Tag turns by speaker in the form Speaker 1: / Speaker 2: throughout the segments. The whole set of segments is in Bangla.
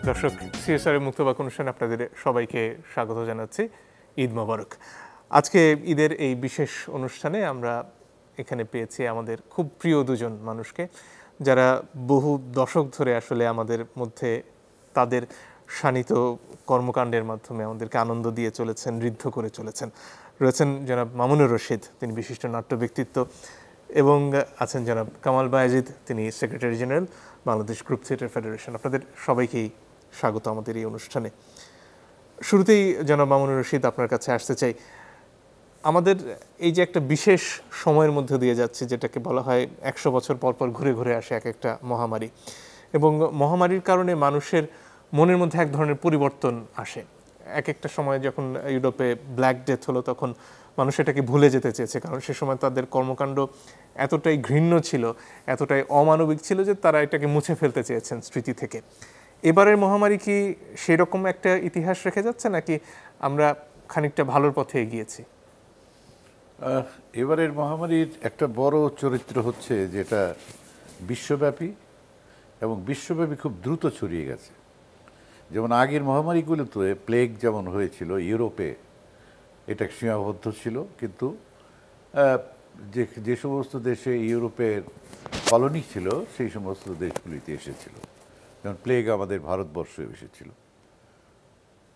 Speaker 1: দর্শক, সিএসআর এর মুক্তবাক অনুষ্ঠানে আপনাদের সবাইকে স্বাগত জানাচ্ছি। ঈদ মোবারক। আজকে ঈদের এই বিশেষ অনুষ্ঠানে আমরা এখানে পেয়েছি আমাদের খুব প্রিয় দুজন মানুষকে, যারা বহু দশক ধরে আসলে আমাদের মধ্যে তাদের শানিত কর্মকাণ্ডের মাধ্যমে আমাদেরকে আনন্দ দিয়ে চলেছেন, ঋদ্ধ করে চলেছেন। রয়েছেন জনাব মামুনুর রশিদ, তিনি বিশিষ্ট নাট্য ব্যক্তিত্ব, এবং আছেন জনাব কামাল বায়েজিদ, তিনি secretary general Bangladesh group theatre federation. আপনাদের সবাইকেই স্বাগত আমাদের এই অনুষ্ঠানে। শুরুতেই জনাব মামুনুর রশিদ, আপনার কাছে আসতে চাই। আমাদের এই যে একটা বিশেষ সময়ের মধ্যে দিয়ে যাচ্ছে, যেটাকে বলা হয় 100 বছর পর পর ঘুরে ঘুরে আসে এক একটা মহামারী, এবং মহামারীর কারণে মানুষের মনের মধ্যে এক ধরনের পরিবর্তন আসে। এক একটা সময় যখন ইউরোপে ব্ল্যাক ডেথ হলো, তখন মানুষ এটাকে ভুলে যেতে চেয়েছে, কারণ সে সময় তাদের কর্মকাণ্ড এতটাই ঘৃণ্য ছিল, এতটাই অমানবিক ছিল যে তারা এটাকে মুছে ফেলতে চেয়েছেন স্মৃতি থেকে। এবারের মহামারী কি সেরকম একটা ইতিহাস রেখে যাচ্ছে, নাকি আমরা খানিকটা ভালোর পথে এগিয়েছি?
Speaker 2: এবারের মহামারীর একটা বড় চরিত্র হচ্ছে যেটা বিশ্বব্যাপী, এবং বিশ্বব্যাপী খুব দ্রুত ছড়িয়ে গেছে। যেমন আগের মহামারীগুলোতে প্লেগ যেমন হয়েছিল ইউরোপে, এটা সীমাবদ্ধ ছিল, কিন্তু যে সমস্ত দেশে ইউরোপের কলোনি ছিল সেই সমস্ত দেশগুলিতে এসেছিল। যেমন প্লেগ আমাদের ভারতবর্ষে এসেছিল,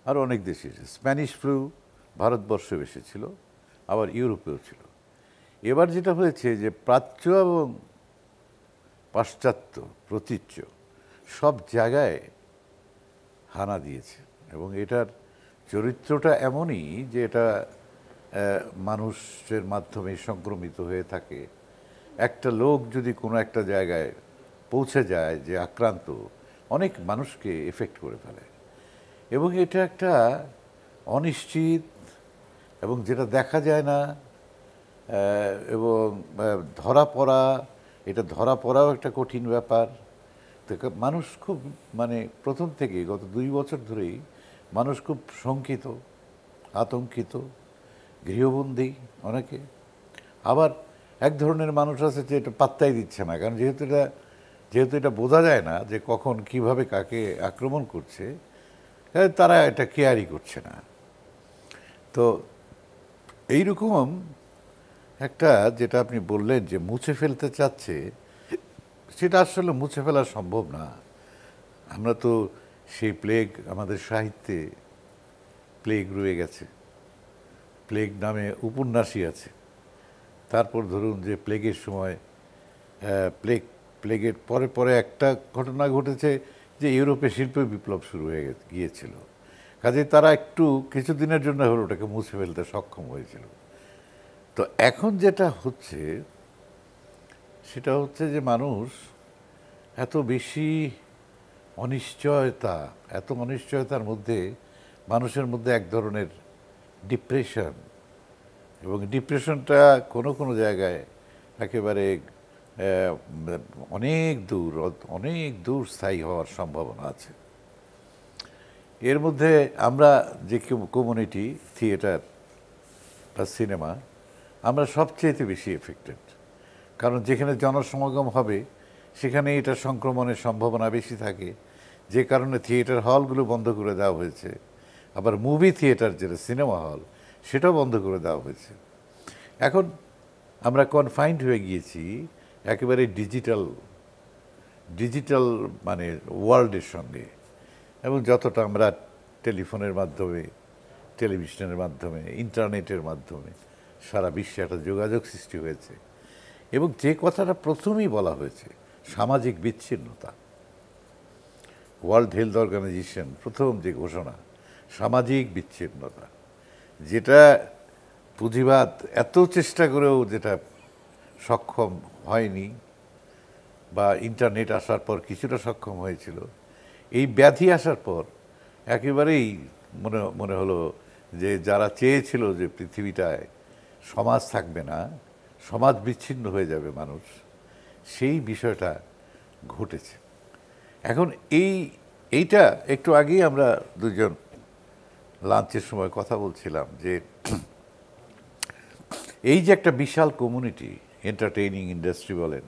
Speaker 2: আর অনেক দেশে এসেছে। স্প্যানিশ ফ্লু ভারতবর্ষে এসেছিল, আবার ইউরোপেও ছিল। এবার যেটা হয়েছে যে প্রাচ্য এবং পাশ্চাত্য, প্রতীচ্য সব জায়গায় হানা দিয়েছে, এবং এটার চরিত্রটা এমনই যে এটা মানুষের মাধ্যমে সংক্রমিত হয়ে থাকে। একটা লোক যদি কোনো একটা জায়গায় পৌঁছে যায় যে আক্রান্ত, অনেক মানুষকে এফেক্ট করে ফেলে, এবং এটা একটা অনিশ্চিত, এবং যেটা দেখা যায় না, এবং ধরা পড়াও একটা কঠিন ব্যাপার। মানুষ খুব প্রথম থেকে গত 2 বছর ধরেই মানুষ খুব শঙ্কিত, আতঙ্কিত, গৃহবন্দী অনেকে। আবার এক ধরনের মানুষ আছে যে এটা পাত্তাই দিচ্ছে না, কারণ যেহেতু এটা বোঝা যায় না যে কখন কিভাবে কাকে আক্রমণ করছে, তারা এটা কেয়ারই করছে না। তো এইরকম একটা, যেটা আপনি বললেন যে মুছে ফেলতে চাচ্ছে, সেটা আসলে মুছে ফেলা সম্ভব না। আমরা তো সেই প্লেগ, আমাদের সাহিত্যে প্লেগ রয়ে গেছে, প্লেগ নামে উপন্যাসই আছে। তারপর ধরুন যে প্লেগের সময় প্লেগের পরে পরে একটা ঘটনা ঘটেছে যে ইউরোপে শিল্প বিপ্লব শুরু হয়ে গিয়েছিল, কাজে তারা একটু কিছুদিনের জন্য হলো ওটাকে মুছে ফেলতে সক্ষম হয়েছিল। তো এখন যেটা হচ্ছে সেটা হচ্ছে যে মানুষ এত বেশি অনিশ্চয়তার মধ্যে, মানুষের মধ্যে এক ধরনের ডিপ্রেশন, এবং ডিপ্রেশনটা কোনো কোনো জায়গায় একেবারে অনেক দূর স্থায়ী হওয়ার সম্ভাবনা আছে। এর মধ্যে আমরা যে কমিউনিটি, থিয়েটার বা সিনেমা, আমরা সবচেয়ে বেশি এফেক্টেড, কারণ যেখানে জনসমাগম হবে সেখানে এটা সংক্রমণের সম্ভাবনা বেশি থাকে, যে কারণে থিয়েটার হলগুলো বন্ধ করে দেওয়া হয়েছে। আবার মুভি থিয়েটার, যেটা সিনেমা হল, সেটাও বন্ধ করে দেওয়া হয়েছে। এখন আমরা কনফাইন্ড হয়ে গিয়েছি একেবারে ডিজিটাল ওয়ার্ল্ডের সঙ্গে, এবং যতটা আমরা টেলিফোনের মাধ্যমে, টেলিভিশনের মাধ্যমে, ইন্টারনেটের মাধ্যমে সারা বিশ্বে একটা যোগাযোগ সৃষ্টি হয়েছে। এবং যে কথাটা প্রথমেই বলা হয়েছে, সামাজিক বিচ্ছিন্নতা, ওয়ার্ল্ড হেলথ অর্গানাইজেশন প্রথম যে ঘোষণা, সামাজিক বিচ্ছিন্নতা, যেটা পুঁজিবাদ এত চেষ্টা করেও যেটা সক্ষম হয়নি, বা ইন্টারনেট আসার পর কিছুটা সক্ষম হয়েছিল, এই ব্যাধি আসার পর একেবারেই মনে হলো যে যারা চেয়েছিল যে পৃথিবীটায় সমাজ থাকবে না, সমাজ বিচ্ছিন্ন হয়ে যাবে মানুষ, সেই বিষয়টা ঘটেছে। এখন এইটা একটু আগেই আমরা দুজন লাঞ্চের সময় কথা বলছিলাম যে এই যে একটা বিশাল কমিউনিটি, এন্টারটেইনিং ইন্ডাস্ট্রি বলেন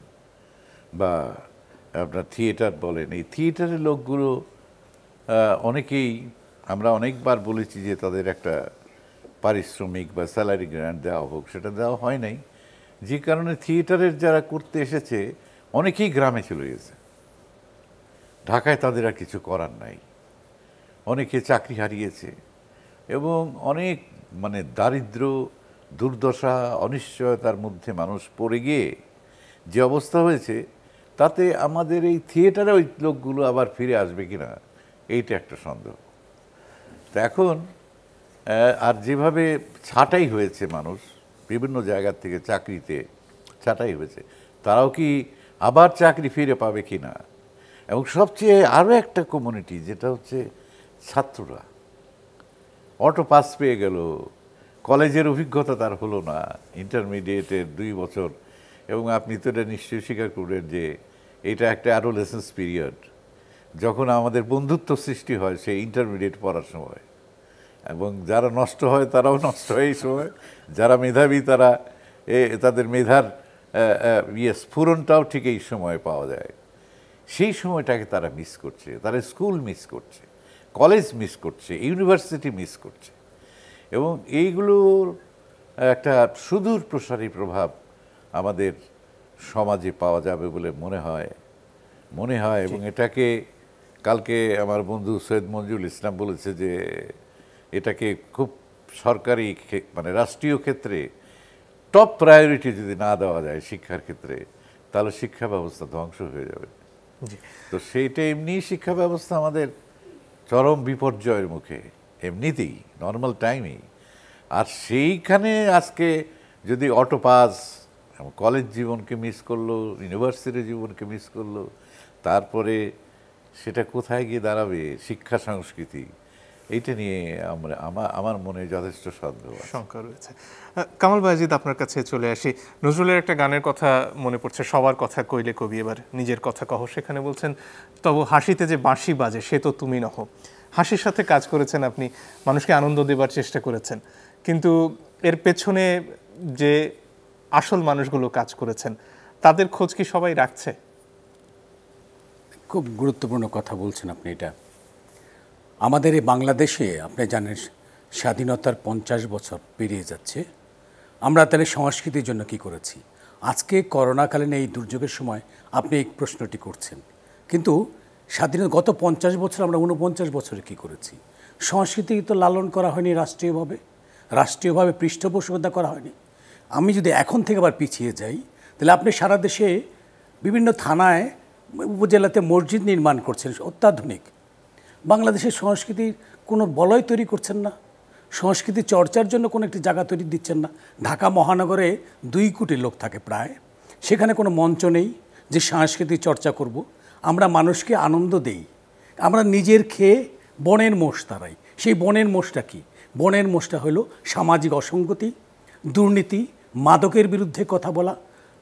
Speaker 2: বা আপনার থিয়েটার বলেন, এই থিয়েটারের লোকগুলো অনেকেই আমরা অনেকবার বলেছি যে তাদের একটা পারিশ্রমিক বা স্যালারি গ্র্যান্ট দেওয়া হোক, সেটা দেওয়া হয় নাই, যে কারণে থিয়েটারের যারা করতে এসেছে অনেকেই গ্রামে চলে গেছে। ঢাকায় তাদের আর কিছু করার নাই, অনেকে চাকরি হারিয়েছে এবং অনেক মানে দারিদ্র, দুর্দশা, অনিশ্চয়তার মধ্যে মানুষ পড়ে গিয়ে যে অবস্থা হয়েছে, তাতে আমাদের এই থিয়েটারে ওই লোকগুলো আবার ফিরে আসবে কিনা এইটা একটা সন্দেহ। তো এখন আর যেভাবে ছাঁটাই হয়েছে মানুষ বিভিন্ন জায়গা থেকে, চাকরিতে ছাঁটাই হয়েছে, তারাও কি আবার চাকরি ফিরে পাবে কি না। এবং সবচেয়ে আরও একটা কমিউনিটি, যেটা হচ্ছে ছাত্ররা, অটো পাস পেয়ে গেল, কলেজের অভিজ্ঞতা তার হলো না, ইন্টারমিডিয়েটের 2 বছর, এবং আপনি তো এটা নিশ্চয়ই স্বীকার করবেন যে এটা একটা অ্যাডোলেসেন্স পিরিয়ড, যখন আমাদের বন্ধুত্ব সৃষ্টি হয় সেই ইন্টারমিডিয়েট পড়ার সময়, এবং যারা নষ্ট হয় তারাও নষ্ট হয় এই সময়, যারা মেধাবী তারা তাদের মেধার স্ফুরণটাও ঠিক এই সময় পাওয়া যায়। সেই সময়টাকে তারা মিস করছে, তারা স্কুল মিস করছে, কলেজ মিস করছে, ইউনিভার্সিটি মিস করছে, এবং এইগুলোর একটা সুদূর প্রসারী প্রভাব আমাদের সমাজে পাওয়া যাবে বলে মনে হয়। এবং এটাকে কালকে আমার বন্ধু সৈয়দ মঞ্জুরুল ইসলাম বলেছে যে এটাকে খুব সরকারি মানে রাষ্ট্রীয় ক্ষেত্রে টপ প্রায়োরিটি যদি না দেওয়া যায় শিক্ষার ক্ষেত্রে, তাহলে শিক্ষা ব্যবস্থা ধ্বংস হয়ে যাবে। তো সেইটা এমনি শিক্ষা ব্যবস্থা আমাদের চরম বিপর্যয়ের মুখে এমনিতেই নর্মাল টাইমেই। আর সেইখানে আজকে যদি অটো পাস, কলেজ জীবনকে মিস করলো, ইউনিভার্সিটি জীবনকে মিস করলো, তারপরে সেটা কোথায় গিয়ে দাঁড়াবে শিক্ষা সংস্কৃতি, এইটা নিয়ে আমার মনে যথেষ্ট
Speaker 1: শঙ্কা রয়েছে। কামাল বায়েজিদ, আপনার কাছে চলে আসি। নজরুলের একটা গানের কথা মনে পড়ছে, সবার কথা কইলে কবি এবার নিজের কথা কহ। সেখানে বলছেন, তবু হাসিতে যে বাঁশি বাজে সে তো তুমি নহ। হাসির সাথে কাজ করেছেন আপনি, মানুষকে আনন্দ দেবার চেষ্টা করেছেন, কিন্তু এর পেছনে যে আসল মানুষগুলো কাজ করেছেন তাদের খোঁজ কি সবাই রাখছে?
Speaker 3: খুব গুরুত্বপূর্ণ কথা বলছেন আপনি। এটা আমাদের এই বাংলাদেশে আপনি জানেন স্বাধীনতার 50 বছর পেরিয়ে যাচ্ছে। আমরা তাহলে সংস্কৃতির জন্য কি করেছি? আজকে করোনাকালীন এই দুর্যোগের সময় আপনি এই প্রশ্নটি করছেন, কিন্তু স্বাধীনতা গত 50 বছর আমরা 49 বছরে কি করেছি? সংস্কৃতি তো লালন করা হয়নি রাষ্ট্রীয়ভাবে পৃষ্ঠপোষকতা করা হয়নি। আমি যদি এখন থেকে আবার পিছিয়ে যাই, তাহলে আপনি সারা দেশে বিভিন্ন থানায়, উপজেলাতে মসজিদ নির্মাণ করছেন অত্যাধুনিক। বাংলাদেশের সংস্কৃতির কোনো বলয় তৈরি করছেন না, সংস্কৃতি চর্চার জন্য কোনো একটি জায়গা তৈরি দিচ্ছেন না। ঢাকা মহানগরে 2 কোটি লোক থাকে প্রায়, সেখানে কোনো মঞ্চ নেই যে সাংস্কৃতিক চর্চা করব। আমরা মানুষকে আনন্দ দেই, আমরা নিজের খেয়ে বনের মোষ তাড়াই। সেই বনের মোষটা কি? বনের মোষটা হলো সামাজিক অসঙ্গতি, দুর্নীতি, মাদকের বিরুদ্ধে কথা বলা,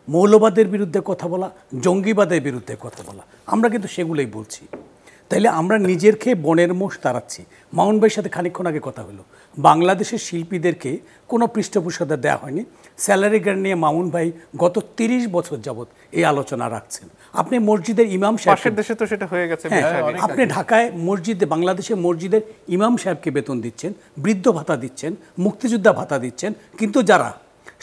Speaker 3: মৌলবাদের বিরুদ্ধে কথা বলা, জঙ্গিবাদের বিরুদ্ধে কথা বলা। আমরা কিন্তু সেগুলোই বলছি। তাইলে আমরা নিজের খেয়ে বনের মোষ তাড়াচ্ছি। মামুন ভাইয়ের সাথে খানিকক্ষণ আগে কথা হলো, বাংলাদেশের শিল্পীদেরকে কোনো পৃষ্ঠপোষকতা দেওয়া হয়নি। স্যালারি গ্র্যান্ট নিয়ে মামুন ভাই গত 30 বছর যাবৎ এই আলোচনা রাখছেন। আপনি মসজিদের ইমাম সাহেব,
Speaker 1: দেশে তো সেটা হয়ে গেছে।
Speaker 3: আপনি ঢাকায় মসজিদে, বাংলাদেশের মসজিদের ইমাম সাহেবকে বেতন দিচ্ছেন, বৃদ্ধ ভাতা দিচ্ছেন, মুক্তিযোদ্ধা ভাতা দিচ্ছেন, কিন্তু যারা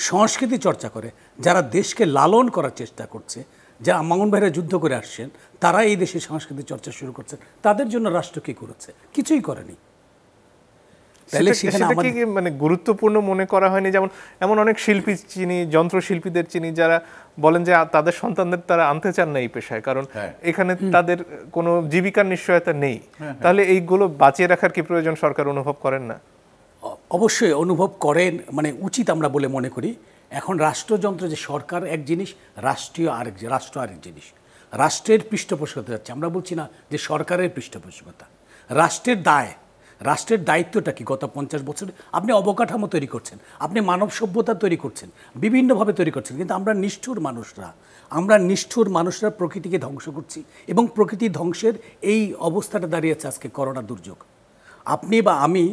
Speaker 3: সংস্কৃতি চর্চা করে, যারা দেশকে লালন করার চেষ্টা করছে, যারা মামুন ভাইরা যুদ্ধ করে আসছেন, তারা এই দেশে সংস্কৃতি চর্চা শুরু করছে, তাদের জন্য রাষ্ট্র কি করেছে? কিছুই করেনি।
Speaker 1: সেটা কি মানে গুরুত্বপূর্ণ মনে করা হয়নি? যেমন এমন অনেক শিল্পী চিনি, যন্ত্রশিল্পীদের চিনি, যারা বলেন যে তাদের সন্তানদের তারা আনতে চান না এই পেশায়, কারণ এখানে তাদের কোনো জীবিকার নিশ্চয়তা নেই। তাহলে এইগুলো বাঁচিয়ে রাখার কি প্রয়োজন সরকার অনুভব করেন না?
Speaker 3: অবশ্যই অনুভব করেন, মানে উচিত আমরা বলে মনে করি। এখন রাষ্ট্রযন্ত্র, যে সরকার এক জিনিস, রাষ্ট্র আরেক জিনিস। রাষ্ট্রের পৃষ্ঠপোষকতা যাচ্ছে, আমরা বলছি না যে সরকারের পৃষ্ঠপোষকতা। রাষ্ট্রের দায়িত্বটা কি? গত 50 বছরে আপনি অবকাঠামো তৈরি করছেন, আপনি মানব সভ্যতা তৈরি করছেন, বিভিন্নভাবে তৈরি করছেন, কিন্তু আমরা নিষ্ঠুর মানুষরা প্রকৃতিকে ধ্বংস করছি, এবং প্রকৃতি ধ্বংসের এই অবস্থাটা দাঁড়িয়েছে আজকে করোনা দুর্যোগ। আপনি বা আমি,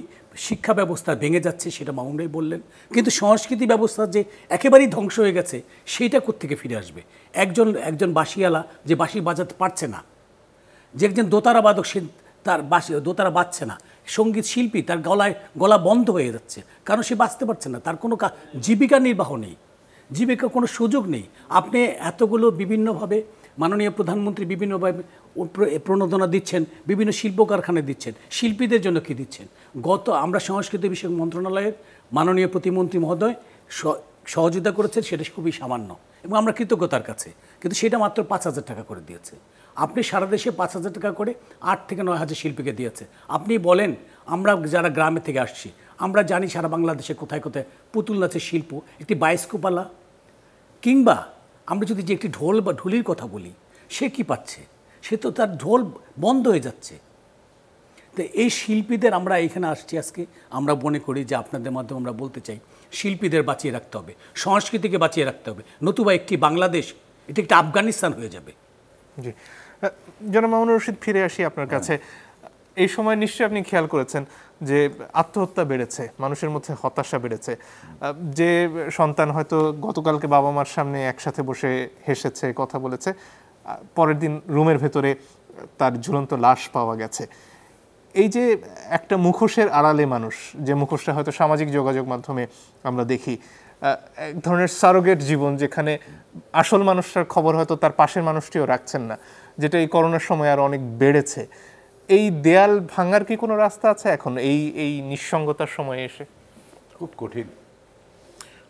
Speaker 3: শিক্ষা ব্যবস্থা ভেঙে যাচ্ছে, সেটা মামুন ভাই বললেন, কিন্তু সংস্কৃতি ব্যবস্থা যে একেবারেই ধ্বংস হয়ে গেছে, সেইটা কোত্থেকে ফিরে আসবে? একজন বাঁশিওয়ালা যে বাঁশি বাজাতে পারছে না, যে একজন দোতারা বাদক সে তার দোতারা বাজছে না, সঙ্গীত শিল্পী তার গলা বন্ধ হয়ে যাচ্ছে, কারণ সে বাঁচতে পারছে না, তার কোনো জীবিকা নির্বাহ নেই, জীবিকার কোনো সুযোগ নেই। আপনি এতগুলো বিভিন্নভাবে মাননীয় প্রধানমন্ত্রী বিভিন্নভাবে প্রণোদনা দিচ্ছেন, বিভিন্ন শিল্প কারখানায় দিচ্ছেন, শিল্পীদের জন্য কি দিচ্ছেন? আমরা সংস্কৃতি বিষয়ক মন্ত্রণালয়ের মাননীয় প্রতিমন্ত্রী মহোদয় সহযোগিতা করেছেন, সেটা খুবই সামান্য এবং আমরা কৃতজ্ঞতার কাছে, কিন্তু সেটা মাত্র 5,000 টাকা করে দিয়েছে। আপনি সারা দেশে 5,000 টাকা করে 8 থেকে 9,000 শিল্পীকে দিয়েছে। আপনি বলেন, আমরা যারা গ্রামে থেকে আসছি, আমরা জানি সারা বাংলাদেশে কোথায় কোথায় পুতুল নাচের শিল্প, একটি বায়োস্কোপালা, কিংবা আমরা যদি যে একটি ঢোল বা ঢুলির কথা বলি, সে কি পাচ্ছে? সে তো তার ঢোল বন্ধ হয়ে যাচ্ছে। তো এই শিল্পীদের আমরা এখানে আসছি আজকে, আমরা মনে করি যে আপনাদের মাধ্যমে আমরা বলতে চাই, শিল্পীদের বাঁচিয়ে রাখতে হবে, সংস্কৃতিকে বাঁচিয়ে রাখতে হবে, নতুবা একটি বাংলাদেশ, এটি একটা আফগানিস্তান হয়ে যাবে।
Speaker 1: জি, জনাব মামুনুর রশিদ, ফিরে আসি আপনার কাছে। এই সময় নিশ্চয়ই আপনি খেয়াল করেছেন যে আত্মহত্যা বেড়েছে, মানুষের মধ্যে হতাশা বেড়েছে। যে সন্তান হয়তো গতকালকে বাবা মার সামনে একসাথে বসে হেসেছে, কথা বলেছে, পরের দিন রুমের ভেতরে তার ঝুলন্ত লাশ পাওয়া গেছে। এই যে একটা মুখোশের আড়ালে মানুষ, যে মুখোশটা হয়তো সামাজিক যোগাযোগ মাধ্যমে আমরা দেখি, এক ধরনের সারোগেট জীবন, যেখানে আসল মানুষটার খবর হয়তো তার পাশের মানুষটিও রাখছেন না, যেটা এই করোনার সময় আর অনেক বেড়েছে। এই দেয়াল ভাঙার কি কোনো রাস্তা আছে এখন এই নিঃসঙ্গতার সময়ে এসে?
Speaker 2: খুব কঠিন,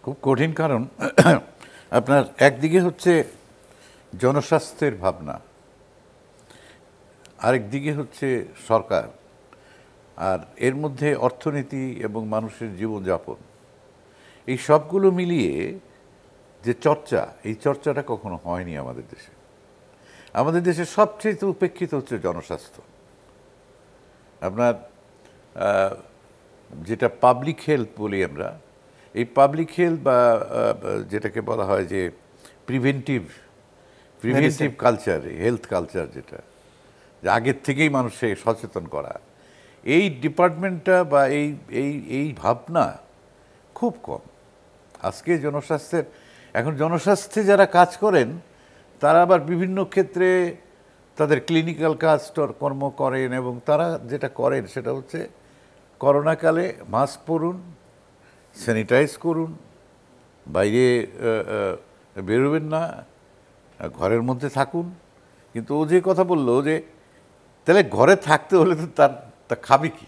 Speaker 2: খুব কঠিন। কারণ আপনার একদিকে হচ্ছে জনস্বাস্থ্যের ভাবনা, আরেক দিকে হচ্ছে সরকার, আর এর মধ্যে অর্থনীতি এবং মানুষের জীবনযাপন, এই সবগুলো মিলিয়ে যে চর্চা, এই চর্চাটা কখনো হয়নি আমাদের দেশে। আমাদের দেশে সবচেয়ে উপেক্ষিত হচ্ছে জনস্বাস্থ্য। আপনার যেটা পাবলিক হেলথ বলি আমরা, এই পাবলিক হেলথ বা যেটাকে বলা হয় যে প্রিভেন্টিভ কালচার, হেলথ কালচার, যেটা যে আগের থেকেই মানুষকে সচেতন করা, এই ডিপার্টমেন্টটা বা এই ভাবনা খুব কম। আজকে জনস্বাস্থ্যে যারা কাজ করেন, তারা আবার বিভিন্ন ক্ষেত্রে তাদের ক্লিনিক্যাল কাজ কর্ম করেন, এবং তারা যেটা করেন সেটা হচ্ছে করোনাকালে মাস্ক পরুন, স্যানিটাইজ করুন, বাইরে বেরোবেন না, ঘরের মধ্যে থাকুন। কিন্তু ও যে কথা বললো যে তাহলে ঘরে থাকতে হলে তো তা খাবে কি,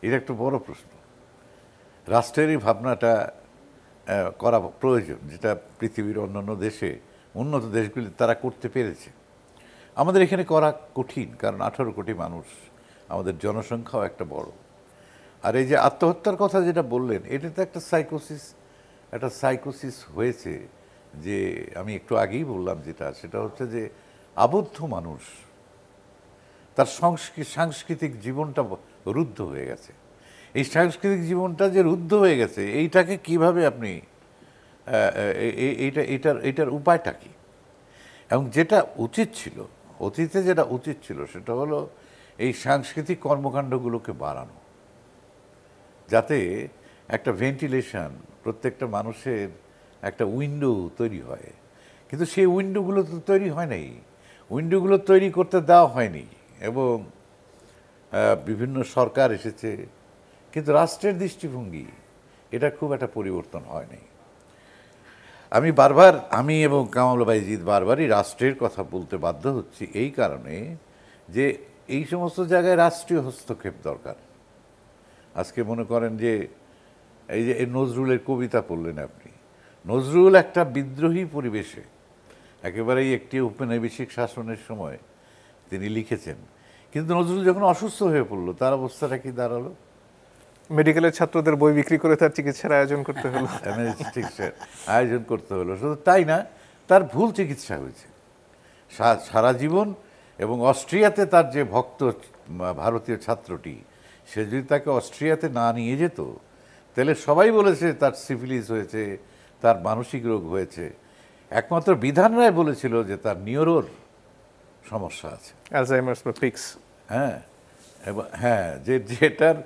Speaker 2: এটা একটা বড় প্রশ্ন। রাষ্ট্রের এই ভাবনাটা করা প্রয়োজন, যেটা পৃথিবীর অন্যান্য দেশে, উন্নত দেশগুলি তারা করতে পেরেছে। আমাদের এখানে করা কঠিন, কারণ 18 কোটি মানুষ, আমাদের জনসংখ্যাও একটা বড়। আর এই যে আত্মহত্যার কথা যেটা বললেন, এটা তো একটা সাইকোসিস হয়েছে, যে আমি একটু আগেই বললাম সেটা হচ্ছে যে আবদ্ধ মানুষ, তার সাংস্কৃতিক জীবনটা রুদ্ধ হয়ে গেছে। এই সাংস্কৃতিক জীবনটা যে রুদ্ধ হয়ে গেছে, এইটাকে কিভাবে আপনি এইটার উপায়টা কি? এবং যেটা উচিত ছিল, অতীতে যেটা উচিত ছিল, সেটা হলো এই সাংস্কৃতিক কর্মকাণ্ডগুলোকে বাড়ানো, যাতে একটা ভেন্টিলেশন, প্রত্যেকটা মানুষের একটা উইন্ডো তৈরি হয়। কিন্তু সেই উইন্ডোগুলো তো তৈরি হয় নাই, উইন্ডোগুলো তৈরি করতে দেওয়া হয়নি, এবং বিভিন্ন সরকার এসেছে, কিন্তু রাষ্ট্রের দৃষ্টিভঙ্গি এটা খুব একটা পরিবর্তন হয়নি। আমি এবং কামাল বাইজিদ বারবারই রাষ্ট্রের কথা বলতে বাধ্য হচ্ছি, এই কারণে যে এই সমস্ত জায়গায় রাষ্ট্রীয় হস্তক্ষেপ দরকার। আজকে মনে করেন যে এই যে নজরুলের কবিতা পড়লেন আপনি, নজরুল একটা বিদ্রোহী পরিবেশে, একেবারেই একটি ঔপনিবেশিক শাসনের সময় তিনি লিখেছেন, কিন্তু নজরুল যখন অসুস্থ হয়ে পড়লো, তার অবস্থাটা কি দাঁড়ালো?
Speaker 1: মেডিকেলের ছাত্রদের বই বিক্রি করে তার চিকিৎসার আয়োজন করতে হলো।
Speaker 2: চিকিৎসার আয়োজন করতে হলো। শুধু তাই না, তার ভুল চিকিৎসা হয়েছে সারা জীবন। এবং অস্ট্রিয়াতে তার যে ভক্ত ভারতীয় ছাত্রটি, সে যদি তাকে অস্ট্রিয়াতে না নিয়ে যেত, তাহলে সবাই বলেছে তার সিফিলিস হয়েছে, তার মানসিক রোগ হয়েছে। একমাত্র বিধান রায় বলেছিল যে তার নিউরোর সমস্যা আছে,
Speaker 1: অ্যালজাইমার্স বা পিক্স।
Speaker 2: হ্যাঁ, যেটার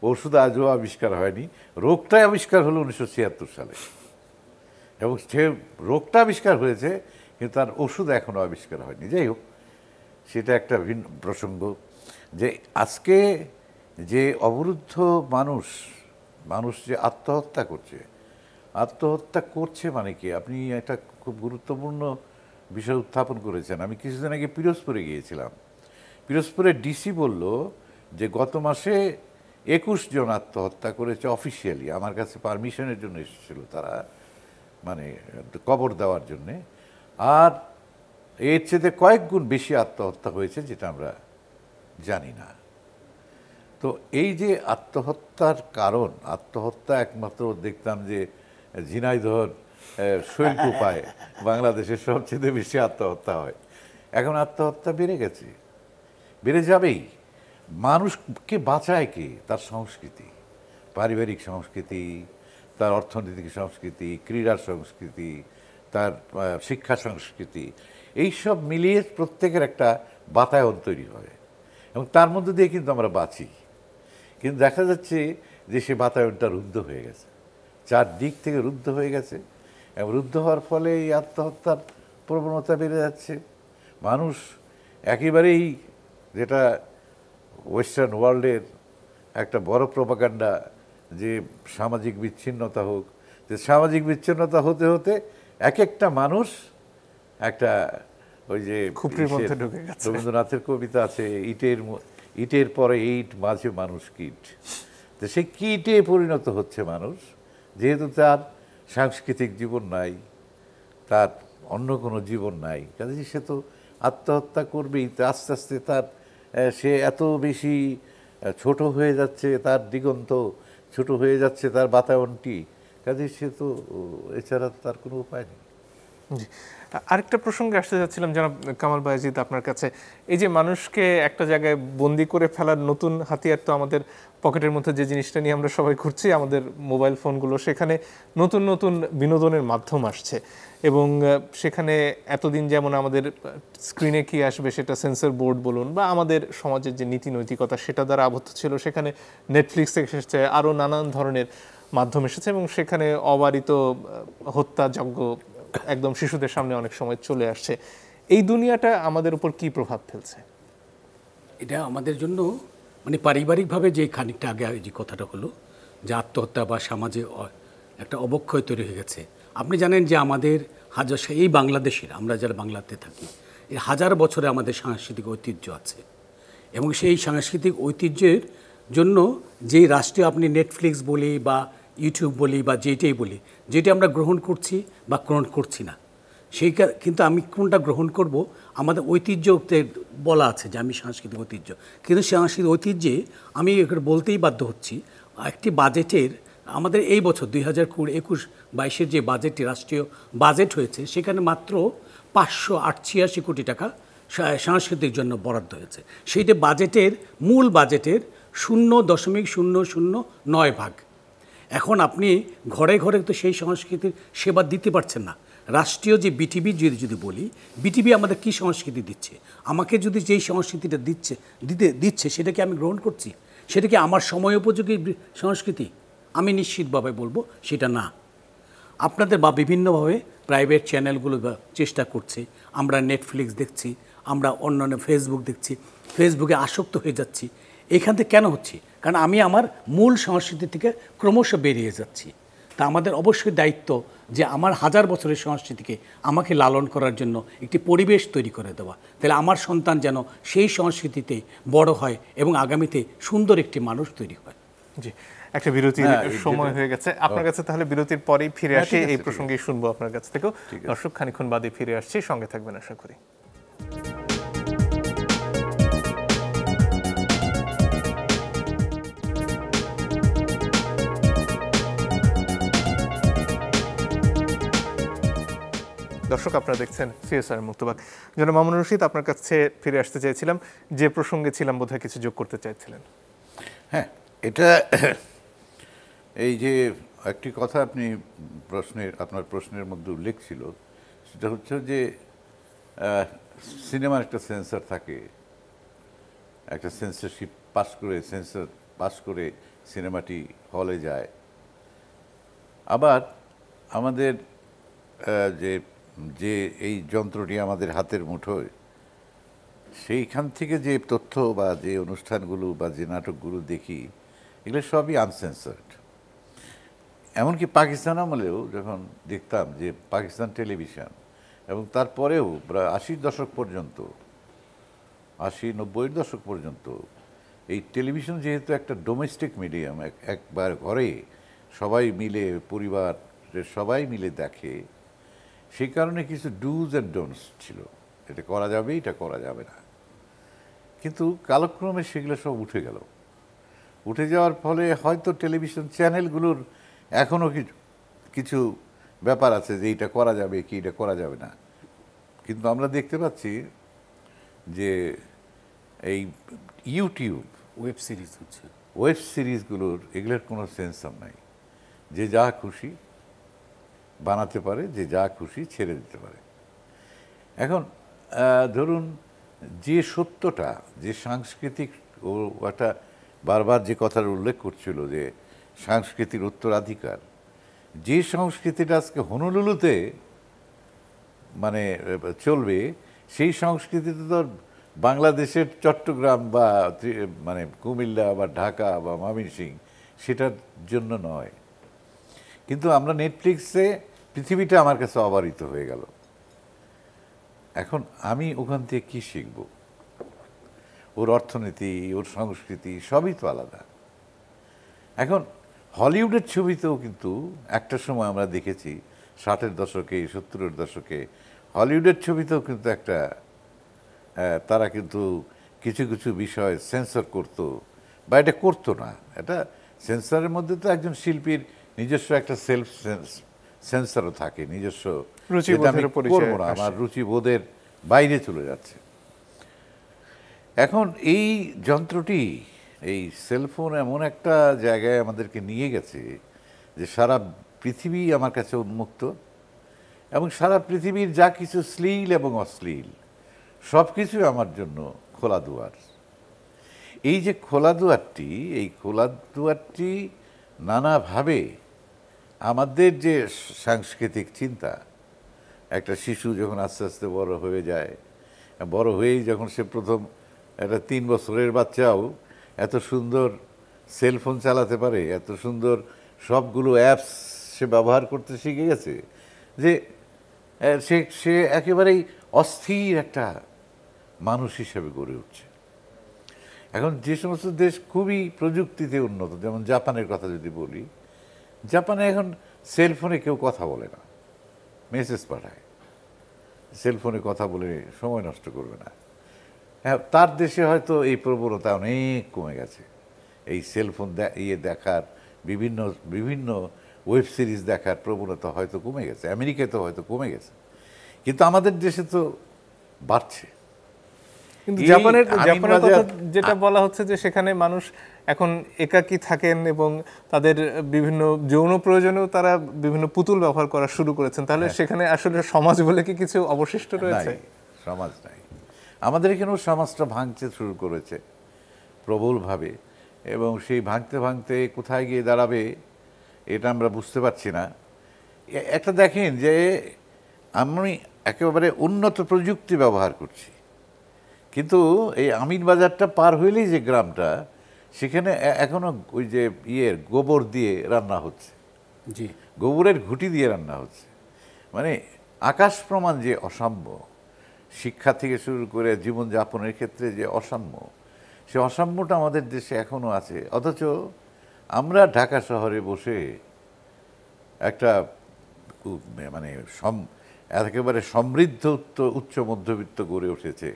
Speaker 2: ওষুধ আজও আবিষ্কার হয়নি। রোগটাই আবিষ্কার হলো 1976 সালে, এবং সে রোগটা আবিষ্কার হয়েছে, কিন্তু তার ওষুধ এখনও আবিষ্কার হয়নি। যাই হোক, সেটা একটা ভিন্ন প্রসঙ্গ। যে আজকে যে অবরুদ্ধ মানুষ যে আত্মহত্যা করছে মানে কি, আপনি একটা খুব গুরুত্বপূর্ণ বিষয় উত্থাপন করেছেন। আমি কিছুদিন আগে পিরোজপুরে গিয়েছিলাম। পিরোজপুরের ডিসি বলল যে গত মাসে 21 জন আত্মহত্যা করেছে অফিসিয়ালি। আমার কাছে পারমিশনের জন্য এসেছিল তারা, মানে কবর দেওয়ার জন্যে। আর এর চেয়ে কয়েক গুণ বেশি আত্মহত্যা হয়েছে যেটা আমরা জানি না। তো এই যে আত্মহত্যার কারণ, আত্মহত্যা একমাত্র দেখতাম যে ঝিনাইদহর শৈলকুপায় বাংলাদেশের সবচেয়ে বেশি আত্মহত্যা হয়। এখন আত্মহত্যা বেড়ে গেছে, বেড়ে যাবেই। মানুষকে বাঁচায় কে? তার সংস্কৃতি, পারিবারিক সংস্কৃতি, তার অর্থনৈতিক সংস্কৃতি, ক্রীড়ার সংস্কৃতি, তার শিক্ষা সংস্কৃতি, এইসব মিলিয়ে প্রত্যেকের একটা বাতায়ন তৈরি হয় এবং তার মধ্যে দিয়ে কিন্তু আমরা বাঁচি। কিন্তু দেখা যাচ্ছে যে সে বাতায়নটা রুদ্ধ হয়ে গেছে, চারদিক থেকে রুদ্ধ হয়ে গেছে এবং রুদ্ধ হওয়ার ফলে এই আত্মহত্যার প্রবণতা বেড়ে যাচ্ছে। মানুষ একেবারেই, যেটা ওয়েস্টার্ন ওয়ার্ল্ডের একটা বড় প্রপাগান্ডা যে সামাজিক বিচ্ছিন্নতা হোক, যে সামাজিক বিচ্ছিন্নতা হতে হতে এক একটা মানুষ একটা, ওই যে
Speaker 1: খুপরির মধ্যে ঢুকে গেছে।
Speaker 2: রবীন্দ্রনাথের কবিতা আছে, ইটের পরে ইট, মাঝে মানুষ কীট। তো সেই কীটে পরিণত হচ্ছে মানুষ, যেহেতু তার সাংস্কৃতিক জীবন নাই, তার অন্য কোনো জীবন নাই, কাজেই সে তো আত্মহত্যা করবেই। তো আস্তে আস্তে তার সে এত বেশি ছোট হয়ে যাচ্ছে, তার দিগন্ত ছোট হয়ে যাচ্ছে, তার বাতায়নটি, কাজেই সে তো এছাড়া তার কোনো উপায় নেই।
Speaker 1: জি, আরেকটা প্রসঙ্গে আসতে যাচ্ছিলাম জনাব কামাল বায়েজিদ আপনার কাছে। এই যে মানুষকে একটা জায়গায় বন্দি করে ফেলার নতুন হাতিয়ার তো আমাদের পকেটের মধ্যে যে জিনিসটা নিয়ে আমরা সবাই ঘুরছি, আমাদের মোবাইল ফোনগুলো, সেখানে নতুন নতুন বিনোদনের মাধ্যম আসছে এবং সেখানে এতদিন যেমন আমাদের স্ক্রিনে কি আসবে সেটা সেন্সর বোর্ড বলুন বা আমাদের সমাজের যে নীতি নৈতিকতা সেটা দ্বারা আবদ্ধ ছিল, সেখানে নেটফ্লিক্স এসেছে, আরও নানান ধরনের মাধ্যম এসেছে এবং সেখানে অবারিত হত্যাযজ্ঞ একদম শিশুদের সামনে অনেক সময় চলে আসছে। এই দুনিয়াটা আমাদের উপর কি প্রভাব ফেলছে?
Speaker 3: এটা আমাদের জন্য মানে পারিবারিকভাবে যে খানিকটা আগে যে কথাটা হলো যে আত্মহত্যা বা সমাজে একটা অবক্ষয় তৈরি হয়ে গেছে। আপনি জানেন যে আমাদের এই বাংলাদেশের, আমরা যারা বাংলাতে থাকি, এই হাজার বছরে আমাদের সাংস্কৃতিক ঐতিহ্য আছে এবং সেই সাংস্কৃতিক ঐতিহ্যের জন্য যেই রাষ্ট্রীয়, আপনি নেটফ্লিক্স বলি বা ইউটিউব বলি বা যেটাই বলি, যেটা আমরা গ্রহণ করছি বা গ্রহণ করছি না, সেই কিন্তু আমি কোনটা গ্রহণ করব, আমাদের ঐতিহ্যতে বলা আছে যে আমি সাংস্কৃতিক ঐতিহ্য, কিন্তু সাংস্কৃতিক ঐতিহ্যে আমি এখানে বলতেই বাধ্য হচ্ছি একটি বাজেটের, আমাদের এই বছর 2021-22 যে বাজেটটি রাষ্ট্রীয় বাজেট হয়েছে, সেখানে মাত্র 588 কোটি টাকা সাংস্কৃতিক জন্য বরাদ্দ হয়েছে। সেইটা বাজেটের, মূল বাজেটের 0.009 ভাগ। এখন আপনি ঘরে ঘরে তো সেই সংস্কৃতির সেবা দিতে পারছেন না। রাষ্ট্রীয় যে বিটিভি যদি বলি, বিটিভি আমাদের কি সংস্কৃতি দিচ্ছে, আমাকে যদি যেই সংস্কৃতিটা দিচ্ছে সেটাকে আমি গ্রহণ করছি, সেটা কি আমার সময় উপযোগী সংস্কৃতি? আমি নিশ্চিতভাবে বলবো সেটা না। আপনাদের বা বিভিন্নভাবে প্রাইভেট চ্যানেলগুলো চেষ্টা করছে, আমরা নেটফ্লিক্স দেখছি, আমরা অন্যান্য ফেসবুক দেখছি, ফেসবুকে আসক্ত হয়ে যাচ্ছি। এখান থেকে কেন হচ্ছে? কারণ আমি আমার মূল সংস্কৃতি থেকে ক্রমশ বেরিয়ে যাচ্ছি। তা আমাদের অবশ্যই দায়িত্ব যে আমার হাজার বছরের সংস্কৃতিকে আমাকে লালন করার জন্য একটি পরিবেশ তৈরি করে দেওয়া, তাহলে আমার সন্তান যেন সেই সংস্কৃতিতে বড় হয় এবং আগামীতে সুন্দর একটি মানুষ তৈরি হয়।
Speaker 1: জি, একটা বিরতির সময় হয়ে গেছে আপনার কাছে, তাহলে বিরতির পরেই ফিরে আসি, এই প্রসঙ্গেই শুনবো আপনার কাছ থেকেও। দর্শক, খানিকক্ষণ বাদে ফিরে আসছি, সঙ্গে থাকবেন আশা করি। দর্শক, আপনারা দেখছেন সিএসআর মুক্তবাক। জনাব মামুনুর রশীদ, আপনার কাছে ফিরে আসতে চাইছিলাম, যে প্রসঙ্গে ছিলাম বোধহয় কিছু যোগ করতে চাইছিলেন।
Speaker 2: হ্যাঁ, এটা এই যে একটি কথা আপনি আপনার প্রশ্নের মধ্যে উল্লেখ ছিল, সেটা হচ্ছে যে সিনেমার একটা সেন্সর থাকে, একটা সেন্সরশিপ সেন্সর পাস করে সিনেমাটি হলে যায়। আবার আমাদের যে এই যন্ত্রটি আমাদের হাতের মুঠোয়, সেইখান থেকে যে তথ্য বা যে অনুষ্ঠানগুলো বা যে নাটকগুলো দেখি এগুলো সবই আনসেন্সার্ড। এমনকি পাকিস্তান আমলেও যখন দেখতাম যে পাকিস্তান টেলিভিশন, এবং তারপরেও প্রায় 80-র দশক পর্যন্ত, 80-90-এর দশক পর্যন্ত এই টেলিভিশন যেহেতু একটা ডোমেস্টিক মিডিয়াম, একবার ঘরে সবাই মিলে, পরিবারের সবাই মিলে দেখে, সেই কারণে কিছু ডুজ অ্যান্ড ডোন্টস ছিল, এটা করা যাবে, এটা করা যাবে না। কিন্তু কালক্রমে সেগুলো সব উঠে গেল। উঠে যাওয়ার ফলে হয়তো টেলিভিশন চ্যানেলগুলোর এখনও কিছু ব্যাপার আছে যে এইটা করা যাবে কি এটা করা যাবে না, কিন্তু আমরা দেখতে পাচ্ছি যে এই ইউটিউব
Speaker 3: ওয়েব সিরিজ হচ্ছে,
Speaker 2: ওয়েব সিরিজগুলোর এগুলোর কোনো সেন্সর নাই। যে যা খুশি বানাতে পারে, যে যা খুশি ছেড়ে দিতে পারে। এখন ধরুন যে সত্যটা, যে সাংস্কৃতিক, ও একটা বারবার যে কথার উল্লেখ করছিল যে সাংস্কৃতিক উত্তরাধিকার, যে সংস্কৃতিটা আজকে হনুলুলুতে মানে চলবে, সেই সংস্কৃতিতে তো বাংলাদেশের চট্টগ্রাম বা মানে কুমিল্লা বা ঢাকা বা ময়মনসিংহ সেটার জন্য নয়। কিন্তু আমরা নেটফ্লিক্সে পৃথিবীটা আমার কাছে অবারিত হয়ে গেল। এখন আমি ওখান থেকে কী শিখব? ওর অর্থনীতি, ওর সংস্কৃতি সবই তো আলাদা। এখন হলিউডের ছবিতেও কিন্তু একটা সময় আমরা দেখেছি 60-এর দশকে, 70-এর দশকে হলিউডের ছবিতেও কিন্তু একটা তারা কিন্তু কিছু কিছু বিষয় সেন্সর করতো, বা এটা করতো না। এটা সেন্সরের মধ্যে তো একজন শিল্পীর নিজস্ব একটা সেলফ সেন্সরও থাকে, নিজস্ব, করবো না, আমার রুচিবোধের বাইরে চলে যাচ্ছে। এখন এই যন্ত্রটি, এই সেলফোন এমন একটা জায়গায় আমাদেরকে নিয়ে গেছে যে সারা পৃথিবী আমার কাছে উন্মুক্ত, এবং সারা পৃথিবীর যা কিছু শ্লীল এবং অশ্লীল সব কিছুই আমার জন্য খোলা দুয়ার। এই যে খোলা দুয়ারটি, এই খোলা দুয়ারটি নানাভাবে আমাদের যে সাংস্কৃতিক চিন্তা, একটা শিশু যখন আস্তে আস্তে বড় হয়ে যায়, বড় হয়েই যখন সে প্রথম একটা 3 বছরের বাচ্চাও এত সুন্দর সেলফোন চালাতে পারে, এত সুন্দর সবগুলো অ্যাপস সে ব্যবহার করতে শিখে গেছে, যে সে একেবারেই অস্থির একটা মানুষ হিসেবে গড়ে উঠছে। এখন যে সমস্ত দেশ খুবই প্রযুক্তিতে উন্নত, যেমন জাপানের কথা যদি বলি, জাপানে এখন সেলফোনে কেউ কথা বলে না, মেসেজ পাঠায়, সেলফোনে কথা বলে সময় নষ্ট করবে না। হ্যাঁ, তার দেশে হয়তো এই প্রবণতা অনেক কমে গেছে, এই সেলফোন দেখার, বিভিন্ন বিভিন্ন ওয়েব সিরিজ দেখার প্রবণতা হয়তো কমে গেছে, আমেরিকায় তো হয়তো কমে গেছে, কিন্তু আমাদের দেশে তো বাড়ছে।
Speaker 1: কিন্তু জাপানের কথা যেটা বলা হচ্ছে যে সেখানে মানুষ এখন একাকী থাকেন এবং তাদের বিভিন্ন যৌন প্রয়োজনেও তারা বিভিন্ন পুতুল ব্যবহার করা শুরু করেছেন, তাহলে সেখানে আসলে সমাজ বলে কি কিছু অবশিষ্ট রয়েছে?
Speaker 2: সমাজ নাই। আমাদের এখানেও সমাজটা ভাঙতে শুরু করেছে প্রবলভাবে, এবং সেই ভাঙতে ভাঙতে কোথায় গিয়ে দাঁড়াবে এটা আমরা বুঝতে পারছি না। একটা দেখেন যে আমি একেবারে উন্নত প্রযুক্তি ব্যবহার করছি, কিন্তু এই আমিন বাজারটা পার হইলেই যে গ্রামটা, সেখানে এখনো ওই যে গোবর দিয়ে রান্না হচ্ছে,
Speaker 3: জি,
Speaker 2: গোবরের ঘুঁটি দিয়ে রান্না হচ্ছে। মানে আকাশ প্রমাণ যে অসাম্য, শিক্ষা থেকে শুরু করে জীবনযাপনের ক্ষেত্রে যে অসাম্য, সে অসাম্যটা আমাদের দেশে এখনও আছে। অথচ আমরা ঢাকা শহরে বসে একটা মানে একেবারে সমৃদ্ধ উচ্চ মধ্যবিত্ত গড়ে উঠেছে,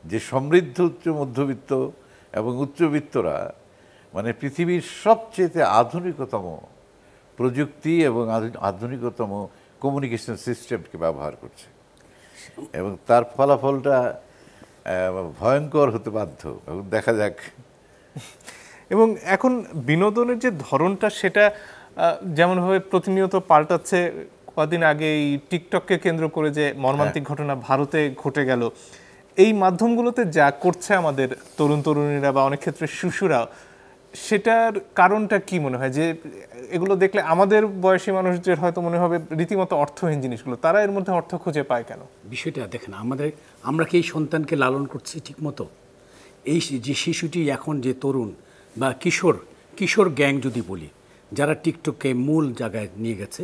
Speaker 2: যে সমৃদ্ধ উচ্চ মধ্যবিত্ত এবং উচ্চবিত্তরা মানে পৃথিবীর সবচেয়ে আধুনিকতম প্রযুক্তি এবং আধুনিকতম কমিউনিকেশন সিস্টেমকে ব্যবহার করছে, এবং তার ফলাফলটা ভয়ঙ্কর হতে বাধ্য, এবং দেখা যাক।
Speaker 1: এবং এখন বিনোদনের যে ধরনটা সেটা যেমনভাবে প্রতিনিয়ত পাল্টাচ্ছে, কদিন আগে এই টিকটককে কেন্দ্র করে যে মর্মান্তিক ঘটনা ভারতে ঘটে গেল, এই মাধ্যমগুলোতে যা করছে আমাদের তরুণ তরুণীরা বা অনেক ক্ষেত্রে শিশুরা, সেটার কারণটা কি মনে হয় যে এগুলো দেখলে আমাদের বয়সী মানুষদের হয়তো মনে হবে রীতিমতো অর্থহীন জিনিসগুলো, তারা এর মধ্যে অর্থ খুঁজে পায় কেন?
Speaker 3: বিষয়টা দেখেন, আমরা কি এই সন্তানকে লালন করছি ঠিক মতো? এই যে শিশুটি এখন যে তরুণ বা কিশোর গ্যাং যদি বলি, যারা টিকটককে মূল জায়গায় নিয়ে গেছে,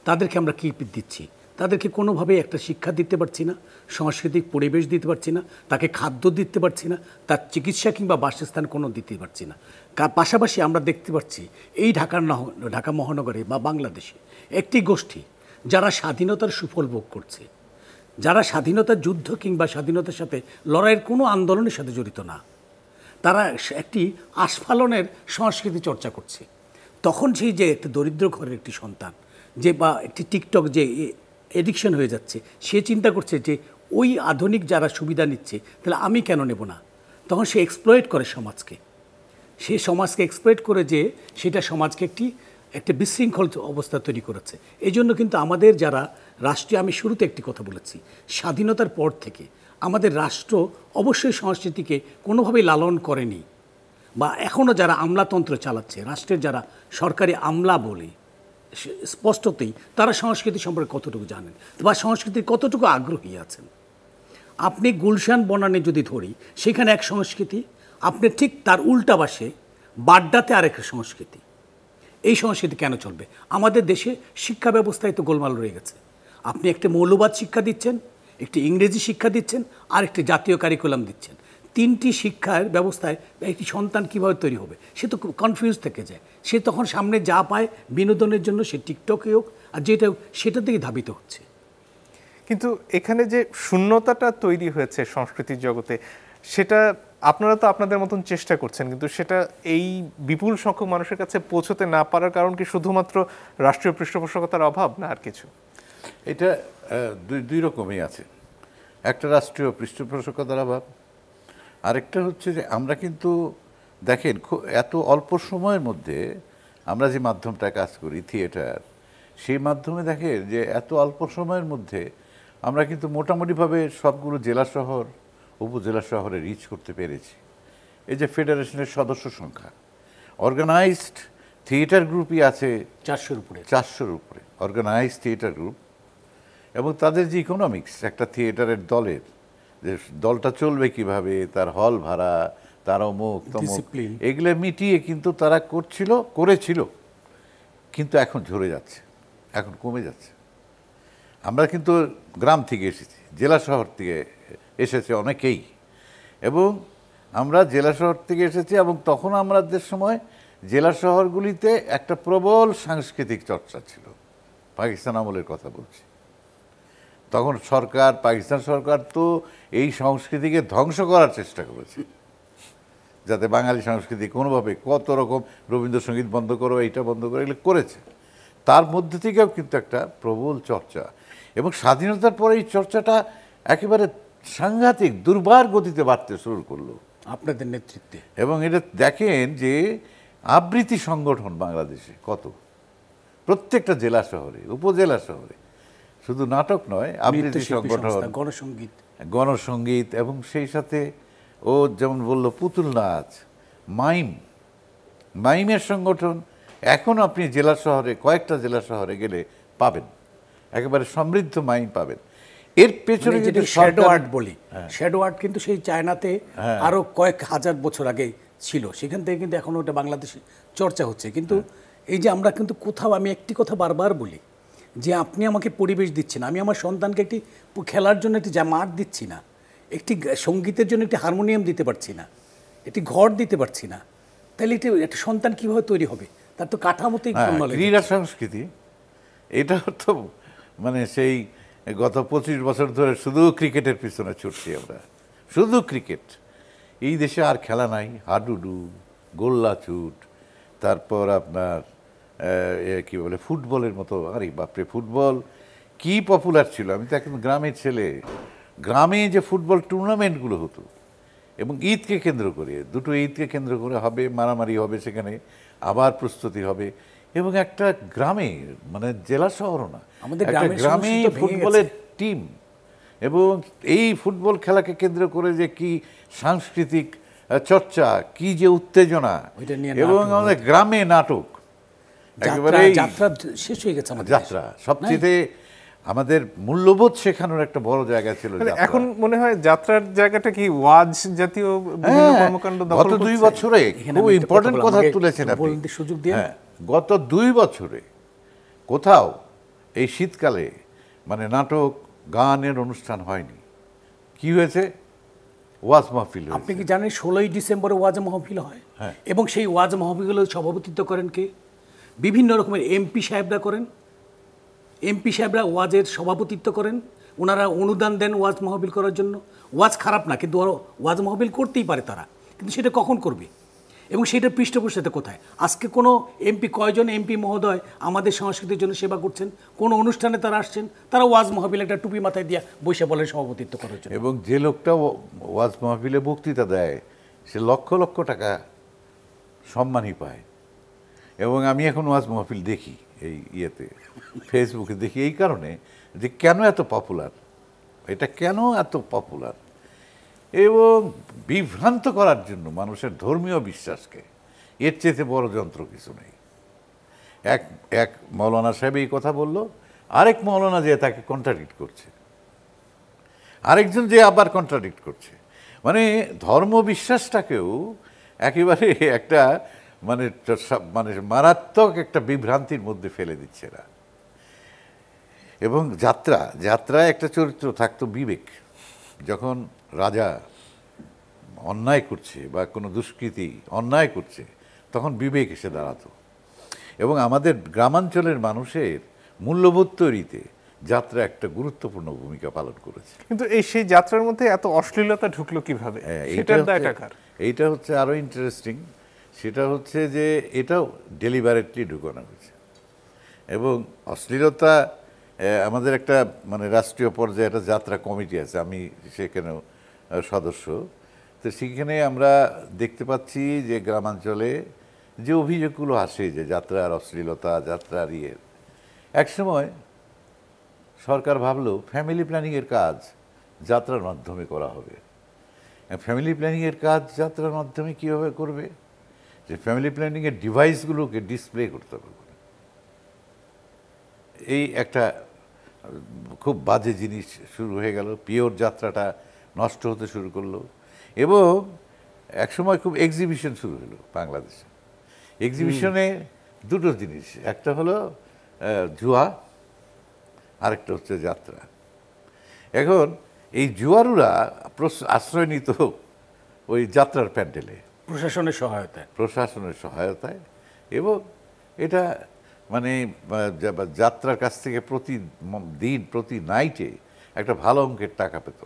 Speaker 3: তাদেরকে আমরা কী দিচ্ছি? তাদেরকে কোনোভাবেই একটা শিক্ষা দিতে পারছি না, সাংস্কৃতিক পরিবেশ দিতে পারছি না, তাকে খাদ্য দিতে পারছি না, তার চিকিৎসা কিংবা বাসস্থান কোনো দিতে পারছি না। পাশাপাশি আমরা দেখতে পাচ্ছি এই ঢাকা মহানগরে বা বাংলাদেশে একটি গোষ্ঠী যারা স্বাধীনতার সুফল ভোগ করছে, যারা স্বাধীনতার যুদ্ধ কিংবা স্বাধীনতার সাথে লড়াইয়ের কোনো আন্দোলনের সাথে জড়িত না, তারা একটি আস্ফালনের সংস্কৃতি চর্চা করছে। তখন সেই যে একটা দরিদ্র ঘরের একটি সন্তান যে বা একটি টিকটক যে এডিকশন হয়ে যাচ্ছে, সে চিন্তা করছে যে ওই আধুনিক যারা সুবিধা নিচ্ছে তাহলে আমি কেন নেব না। তখন সে এক্সপ্লয়েট করে সমাজকে, সে সমাজকে এক্সপ্লয়েট করে যে সেটা সমাজকে একটা বিশৃঙ্খল অবস্থা তৈরি করেছে। এই জন্য কিন্তু আমাদের যারা রাষ্ট্রীয়, আমি শুরুতে একটি কথা বলেছি, স্বাধীনতার পর থেকে আমাদের রাষ্ট্র অবশ্যই সংস্কৃতিকে কোনোভাবেই লালন করেনি, বা এখনও যারা আমলাতন্ত্র চালাচ্ছে, রাষ্ট্রের যারা সরকারি আমলা বলে, স্পষ্টতই তারা সংস্কৃতি সম্পর্কে কতটুকু জানেন বা সংস্কৃতির কতটুকু আগ্রহী আছেন। আপনি গুলশান বনানী যদি ধরি, সেখানে এক সংস্কৃতি, আপনি ঠিক তার উল্টা পাশে বাড্ডাতে আরেক সংস্কৃতি। এই সংস্কৃতি কেন চলবে? আমাদের দেশে শিক্ষা ব্যবস্থায় তো গোলমাল রয়ে গেছে। আপনি একটা মৌলবাদ শিক্ষা দিচ্ছেন, একটি ইংরেজি শিক্ষা দিচ্ছেন, আর একটি জাতীয় কারিকুলাম দিচ্ছেন। তিনটি শিক্ষার ব্যবস্থায় একটি সন্তান কীভাবে তৈরি হবে? সে তো কনফিউজ থেকে যায়। সে তখন সামনে যা পায় বিনোদনের জন্য, সে টিকটকে হোক আর যেটা হোক, সেটার দিকে ধাবিত হচ্ছে।
Speaker 1: কিন্তু এখানে যে শূন্যতাটা তৈরি হয়েছে সংস্কৃতির জগতে, সেটা আপনারা তো আপনাদের মতন চেষ্টা করছেন, কিন্তু সেটা এই বিপুল সংখ্যক মানুষের কাছে পৌঁছতে না পারার কারণ কি শুধুমাত্র রাষ্ট্রীয় পৃষ্ঠপোষকতার অভাব, না আর কিছু?
Speaker 2: এটা দুই রকমই আছে। একটা রাষ্ট্রীয় পৃষ্ঠপোষকতার অভাব, আরেকটা হচ্ছে যে আমরা কিন্তু দেখেন এত অল্প সময়ের মধ্যে আমরা যে মাধ্যমটা কাজ করি, থিয়েটার, সেই মাধ্যমে দেখেন যে এত অল্প সময়ের মধ্যে আমরা কিন্তু মোটামুটিভাবে সবগুলো জেলা শহর, উপজেলা শহরে রিচ করতে পেরেছি। এই যে ফেডারেশনের সদস্য সংখ্যা, অর্গানাইজড থিয়েটার গ্রুপই আছে 400-র উপরে অর্গানাইজড থিয়েটার গ্রুপ। এবং তাদের যে ইকোনমিক্স, একটা থিয়েটারের দলের, যে দলটা চলবে কিভাবে, তার হল ভাড়া, তার অমুক তমুক, এগুলো মিটিয়ে কিন্তু তারা করেছিল, কিন্তু এখন ঝরে যাচ্ছে, এখন কমে যাচ্ছে। আমরা কিন্তু গ্রাম থেকে এসেছি, জেলা শহর থেকে এসেছে অনেকেই, এবং আমরা জেলা শহর থেকে এসেছি, এবং তখন আমাদের সময় জেলা শহরগুলিতে একটা প্রবল সাংস্কৃতিক চর্চা ছিল। পাকিস্তান আমলের কথা বলছি। তখন পাকিস্তান সরকার তো এই সংস্কৃতিকে ধ্বংস করার চেষ্টা করেছে, যাতে বাঙালি সংস্কৃতি কোনোভাবে, কত রকম রবীন্দ্রসঙ্গীত বন্ধ করো, এইটা বন্ধ করো, এগুলো করেছে। তার মধ্যে থেকেও কিন্তু একটা প্রবল চর্চা, এবং স্বাধীনতার পরে এই চর্চাটা একেবারে সাংঘাতিক দুর্বার গতিতে বাড়তে শুরু করলো
Speaker 3: আপনাদের নেতৃত্বে।
Speaker 2: এবং এটা দেখেন যে আবৃত্তি সংগঠন বাংলাদেশে কত, প্রত্যেকটা জেলা শহরে, উপজেলা শহরে, শুধু নাটক নয়, আবৃত্তি সংগঠন, গণসঙ্গীত, এবং সেই সাথে ও যেমন বললো পুতুল নাচ, মাইমের সংগঠন এখন আপনি জেলা শহরে, কয়েকটা জেলা শহরে গেলে পাবেন, একেবারে সমৃদ্ধ মাইম পাবেন। এর পেছনে যদি
Speaker 3: শ্যাডো আর্ট বলি, শ্যাডো আর্ট কিন্তু সেই চায়নাতে আরো কয়েক হাজার বছর আগে ছিল, সেখান থেকে কিন্তু এখন ওটা বাংলাদেশে চর্চা হচ্ছে। কিন্তু এই যে আমরা কিন্তু কোথাও, আমি একটি কথা বারবার বলি যে আপনি আমাকে পরিবেশ দিচ্ছেন, আমি আমার সন্তানকে একটি খেলার জন্য একটি মাঠ দিচ্ছি না, একটি সঙ্গীতের জন্য একটি হারমোনিয়াম দিতে পারছি না, একটি ঘর দিতে পারছি না, তাহলে এটা একটা সন্তান কীভাবে তৈরি হবে? তার তো কাঠামোতেই
Speaker 2: ক্রীড়া সংস্কৃতি, এটা তো মানে সেই গত 25 বছর ধরে শুধু ক্রিকেটের পিছনে ছুটছি আমরা, শুধু ক্রিকেট। এই দেশে আর খেলা নাই, হাডুডু, গোল্লাছুট, তারপর আপনার কি বলে ফুটবলের মতো, আরে বাপরে ফুটবল কি পপুলার ছিল। আমি তো এখন গ্রামের ছেলে, গ্রামে যে ফুটবল টুর্নামেন্টগুলো হতো, এবং ঈদকে কেন্দ্র করে, দুটো ঈদকে কেন্দ্র করে হবে, মারামারি হবে সেখানে, আবার প্রস্তুতি হবে, এবং একটা গ্রামে, মানে জেলা শহরও না, একটা গ্রামে ফুটবলের টিম, এবং এই ফুটবল খেলাকে কেন্দ্র করে যে কি সাংস্কৃতিক চর্চা, কি যে উত্তেজনা,
Speaker 3: ওইটা নিয়ে
Speaker 2: এবং
Speaker 3: নাটক
Speaker 2: আমাদের গ্রামে নাটক একেবারে
Speaker 3: যাত্রা শেষ হয়ে গেছে আমাদের
Speaker 2: যাত্রা সবচেয়ে আমাদের মূল্যবোধ শেখানোর একটা বড় জায়গা ছিল যাত্রা।
Speaker 1: এখন মনে হয় যাত্রার জায়গাটা কি ওয়াজ জাতীয় বিভিন্ন কর্মকাণ্ড দখল
Speaker 2: গত 2
Speaker 1: করছে?
Speaker 2: বছরে
Speaker 3: এখানে
Speaker 2: খুব
Speaker 3: আমি একটা
Speaker 2: ইম্পর্টেন্ট
Speaker 3: কথা
Speaker 2: কথা
Speaker 3: বলবো,
Speaker 2: তুলেছেন
Speaker 3: আমাকে
Speaker 2: আপনি।
Speaker 3: বলতে সুযোগ দিন।
Speaker 2: হ্যাঁ, গত 2 বছরে কোথাও এই শীতকালে মানে নাটক গানের অনুষ্ঠান হয়নি। কি হয়েছে? ওয়াজ মাহফিল
Speaker 3: আপনি
Speaker 2: হয়েছে।
Speaker 3: কি জানেন 16ই ডিসেম্বরে ওয়াজ মাহফিল হয়,
Speaker 2: হ্যাঁ।
Speaker 3: এবং সেই ওয়াজ মাহফিলের সভাপতিত্ব করেন কে? বিভিন্ন রকমের এমপি সাহেবরা করেন। এমপি সাহেবরা ওয়াজের সভাপতিত্ব করেন, ওনারা অনুদান দেন ওয়াজ মাহফিল করার জন্য। ওয়াজ খারাপ না, কিন্তু ওয়াজ মাহফিল করতেই পারে তারা, কিন্তু সেটা কখন করবে এবং সেটার পৃষ্ঠপোষকতা কোথায়? আজকে কোনো এমপি, কয়জন এমপি মহোদয় আমাদের সংস্কৃতির জন্য সেবা করছেন? কোনো অনুষ্ঠানে তারা আসছেন, তারা ওয়াজ মাহফিল একটা টুপি মাথায় দিয়ে বসে বলেন সভাপতিত্ব করার জন্য।
Speaker 2: এবং যে লোকটা ওয়াজ মাহফিলে বক্তৃতা দেয় সে লক্ষ লক্ষ টাকা সম্মানই পায়। এবং আমি এখন ওয়াজ মাহফিল দেখি এই ইয়েতে, ফেসবুকে দেখি, এই কারণে যে কেন এত পপুলার, এটা কেন এত পপুলার, এবং বিভ্রান্ত করার জন্য মানুষের ধর্মীয় বিশ্বাসকে। এর চেয়ে বড় যন্ত্র কিছু নেই। এক মৌলানা সাহেব এই কথা বলল, আরেক মৌলানা যে তাকে কন্ট্রাডিক্ট করছে, আরেকজন যে আবার কন্ট্রাডিক্ট করছে। মানে ধর্ম বিশ্বাসটাকেও একেবারে একটা মানে মানে মারাত্মক একটা বিভ্রান্তির মধ্যে ফেলে দিচ্ছে এরা। এবং যাত্রায় একটা চরিত্র থাকতো বিবেক। যখন রাজা অন্যায় করছে বা কোনো দুষ্কৃতী অন্যায় করছে, তখন বিবেক এসে দাঁড়াতো। এবং আমাদের গ্রামাঞ্চলের মানুষের মূল্যবোধ তৈরিতে যাত্রা একটা গুরুত্বপূর্ণ ভূমিকা পালন করেছে।
Speaker 1: কিন্তু সেই যাত্রার মধ্যে এত অশ্লীলতা ঢুকলো কিভাবে? সেটার দায়টা কার?
Speaker 2: এইটা হচ্ছে আরো ইন্টারেস্টিং। সেটা হচ্ছে যে এটাও ডেলিভারেটলি ঢুকানো হয়েছে। এবং অশ্লীলতা, আমাদের একটা মানে রাষ্ট্রীয় পর্যায়ে একটা যাত্রা কমিটি আছে, আমি সেখানেও সদস্য। তো সেখানে আমরা দেখতে পাচ্ছি যে গ্রামাঞ্চলে যে অভিযোগগুলো আসে যে যাত্রার অশ্লীলতা, যাত্রার একসময় সরকার ভাবলো ফ্যামিলি প্ল্যানিংয়ের কাজ যাত্রার মাধ্যমে করা হবে। ফ্যামিলি প্ল্যানিংয়ের কাজ যাত্রার মাধ্যমে কীভাবে করবে? যে ফ্যামিলি প্ল্যানিংয়ের ডিভাইসগুলোকে ডিসপ্লে করতে হবে। এই একটা খুব বাজে জিনিস শুরু হয়ে গেল। পিওর যাত্রাটা নষ্ট হতে শুরু করলো। এবং একসময় খুব এক্সিবিশন শুরু হলো বাংলাদেশে। এক্সিবিশনে দুটো জিনিস, একটা হলো জুয়া, আরেকটা হচ্ছে যাত্রা। এখন এই জুয়ারুরা আশ্রয় নিত ওই যাত্রার প্যান্ডেলে, প্রশাসনের সহায়তায়। এবং এটা মানে যাত্রার কাছ থেকে প্রতিদিন প্রতি নাইটে একটা ভালো অঙ্কের টাকা পেত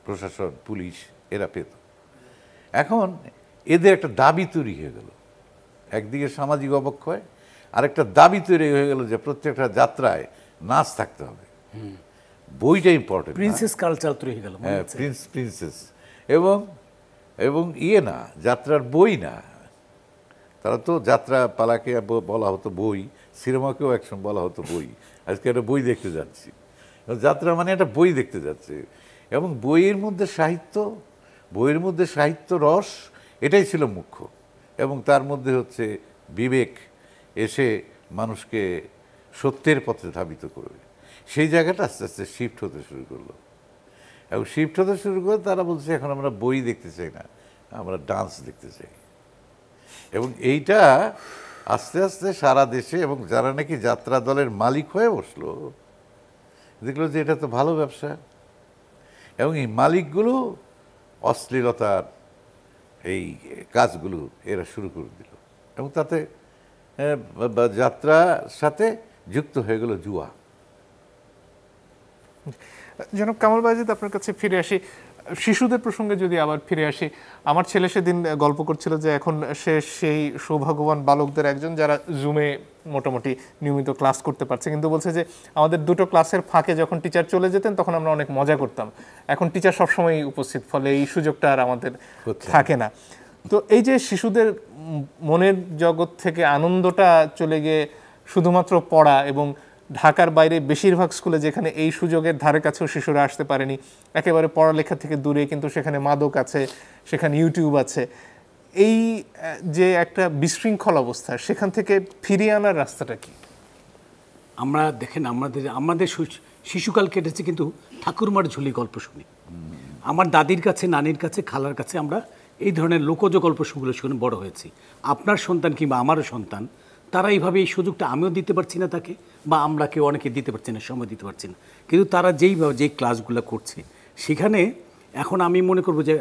Speaker 2: প্রশাসন, পুলিশ, এরা পেত। এখন এদের একটা দাবি তৈরি হয়ে গেল, একদিকে সামাজিক অবক্ষয়, আরেকটা দাবি তৈরি হয়ে গেল যে প্রত্যেকটা যাত্রায় নাচ থাকতে হবে। বইটা ইম্পর্টেন্ট,
Speaker 3: প্রিন্সেস কালচার তৈরি হয়ে গেল।
Speaker 2: হ্যাঁ, প্রিন্সেস। এবং না, যাত্রার বই না, তারা তো যাত্রা পালাকে বলা হতো বই, সিনেমাকেও একসময় বলা হতো বই। আজকে একটা বই দেখতে যাচ্ছি, যাত্রা মানে একটা বই দেখতে যাচ্ছে। এবং বইয়ের মধ্যে সাহিত্য রস, এটাই ছিল মুখ্য। এবং তার মধ্যে হচ্ছে বিবেক এসে মানুষকে সত্যের পথে ধাবিত করবে। সেই জায়গাটা আস্তে আস্তে শিফট হতে শুরু করলো। এবং শিফট হতে শুরু করে তারা বলছে এখন আমরা বই দেখতে চাই না, আমরা ডান্স দেখতে চাই। এবং এইটা আস্তে আস্তে সারা দেশে, এবং যারা নাকি যাত্রা দলের মালিক হয়ে বসলো দেখলো যে এটা তো ভালো ব্যবসা। এবং এই মালিকগুলো অশ্লীলতার এই কাজগুলো এরা শুরু করে দিল। এবং তাতে যাত্রার সাথে যুক্ত হয়ে গেল জুয়া।
Speaker 1: জনাব কামাল বায়েজিদ, আপনার কাছে ফিরে আসি। শিশুদের প্রসঙ্গে যদি আবার ফিরে আসি, আমার ছেলে সেদিন গল্প করছিল যে এখন সে সেই সৌভাগ্যবান বালকদের একজন যারা জুমে মোটামুটি নিয়মিত ক্লাস করতে পারছে। কিন্তু বলছে যে আমাদের দুটো ক্লাসের ফাঁকে যখন টিচার চলে যেতেন তখন আমরা অনেক মজা করতাম, এখন টিচার সবসময় উপস্থিত, ফলে এই সুযোগটা আর আমাদের থাকে না। তো এই যে শিশুদের মনের জগৎ থেকে আনন্দটা চলে গিয়ে শুধুমাত্র পড়া এবং ঢাকার বাইরে বেশিরভাগ স্কুলে যেখানে এই সুযোগের ধারে কাছেও শিশুরা আসতে পারেনি, একেবারে পড়ালেখা থেকে দূরে, কিন্তু সেখানে মাদক আছে, সেখানে ইউটিউব আছে, এই যে একটা বিশৃঙ্খল অবস্থা, সেখান থেকে ফিরিয়ে আনার রাস্তাটা কি?
Speaker 3: আমরা দেখেন আমাদের শিশুকাল কেটেছে কিন্তু ঠাকুরমার ঝুলি গল্প শুনি। আমার দাদির কাছে, নানির কাছে, খালার কাছে আমরা এই ধরনের লোকজ গল্প শুনে শুনে বড় হয়েছি। আপনার সন্তান কিংবা আমারও সন্তান, তারা এইভাবে এই সুযোগটা আমিও দিতে পারছি না তাকে, বা আমরা কেউ অনেকে দিতে পারছি না, সময় দিতে পারছি না। কিন্তু তারা যেই ক্লাসগুলো করছে সেখানে এখন আমি মনে করবো যে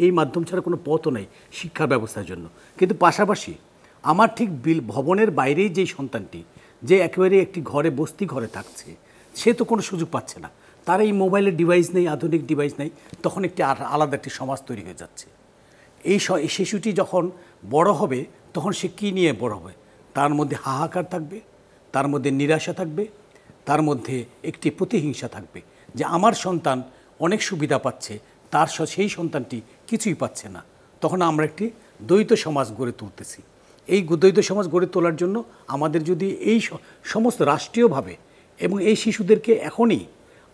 Speaker 3: এই মাধ্যম ছাড়া কোনো পথও নেই শিক্ষা ব্যবস্থার জন্য। কিন্তু পাশাপাশি আমার ঠিক ভবনের বাইরেই যেই সন্তানটি, যে একেবারে একটি বস্তি ঘরে থাকছে, সে তো কোনো সুযোগ পাচ্ছে না। তার এই মোবাইলের ডিভাইস নেই, আধুনিক ডিভাইস নেই, তখন একটি আলাদা একটি সমাজ তৈরি হয়ে যাচ্ছে। এই শিশুটি যখন বড় হবে তখন সে কী নিয়ে বড় হবে? তার মধ্যে হাহাকার থাকবে, তার মধ্যে নিরাশা থাকবে, তার মধ্যে একটি প্রতিহিংসা থাকবে যে আমার সন্তান অনেক সুবিধা পাচ্ছে, তার সেই সন্তানটি কিছুই পাচ্ছে না। তখন আমরা একটি দ্বৈত সমাজ গড়ে তুলতেছি। এই দ্বৈত সমাজ গড়ে তোলার জন্য আমাদের যদি এই সমস্ত রাষ্ট্রীয়ভাবে এবং এই শিশুদেরকে এখনই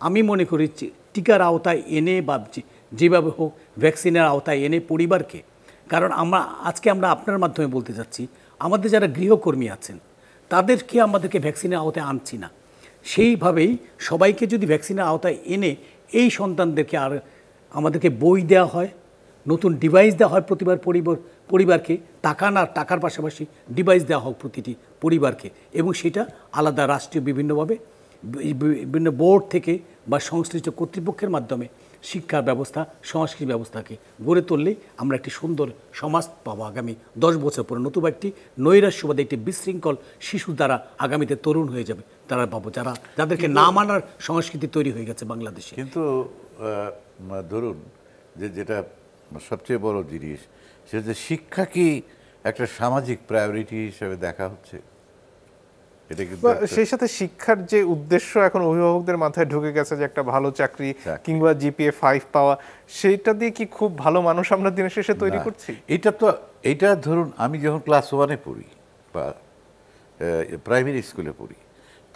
Speaker 3: আমি মনে করি টিকার আওতায় এনে বা যেভাবে হোক ভ্যাকসিনের আওতায় এনে পরিবারকে, কারণ আজকে আমরা আপনার মাধ্যমে বলতে চাচ্ছি, আমাদের যারা গৃহকর্মী আছেন তাদেরকে আমাদেরকে ভ্যাকসিনের আওতায় আনছি না। সেইভাবেই সবাইকে যদি ভ্যাকসিনের আওতায় এনে এই সন্তানদেরকে আর আমাদেরকে বই দেওয়া হয়, নতুন ডিভাইস দেওয়া হয় পরিবারকে, টাকার পাশাপাশি ডিভাইস দেওয়া হোক প্রতিটি পরিবারকে, এবং সেটা আলাদা রাষ্ট্রীয় বিভিন্ন বোর্ড থেকে বা সংশ্লিষ্ট কর্তৃপক্ষের মাধ্যমে শিক্ষা ব্যবস্থা, সংস্কৃতি ব্যবস্থাকে গড়ে তুললেই আমরা একটি সুন্দর সমাজ পাবো আগামী 10 বছর পরে। নতুবা একটি নৈরাশ্যবাদী, একটি বিশৃঙ্খল শিশু দ্বারা আগামীতে তরুণ হয়ে যাবে তারা পাবো, যাদেরকে না মানার সংস্কৃতি তৈরি হয়ে গেছে বাংলাদেশে।
Speaker 2: কিন্তু ধরুন যেটা সবচেয়ে বড় জিনিস, সেটা যে শিক্ষা কি একটা সামাজিক প্রায়োরিটি হিসেবে দেখা হচ্ছে। এটা কিন্তু
Speaker 1: সেই সাথে শিক্ষার যে উদ্দেশ্য এখন অভিভাবকদের মাথায় ঢুকে গেছে যে একটা ভালো চাকরি কিংবা জিপিএ 5 পাওয়া, সেটা দিয়ে কি খুব ভালো মানুষ আমরা দিনের শেষে তৈরি করছি?
Speaker 2: এটা ধরুন আমি যখন ক্লাস 1-এ পড়ি বা প্রাইমারি স্কুলে পড়ি,